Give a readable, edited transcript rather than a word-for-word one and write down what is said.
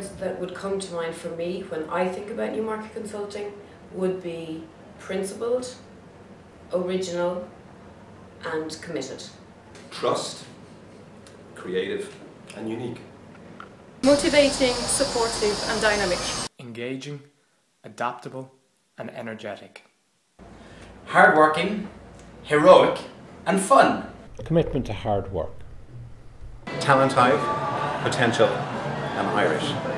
words that would come to mind for me when I think about Newmarket Consulting would be principled, original, and committed. Trust, creative, and unique. Motivating, supportive and dynamic. Engaging, adaptable and energetic. Hardworking, heroic and fun. Commitment to hard work. Talent high, potential, and Irish.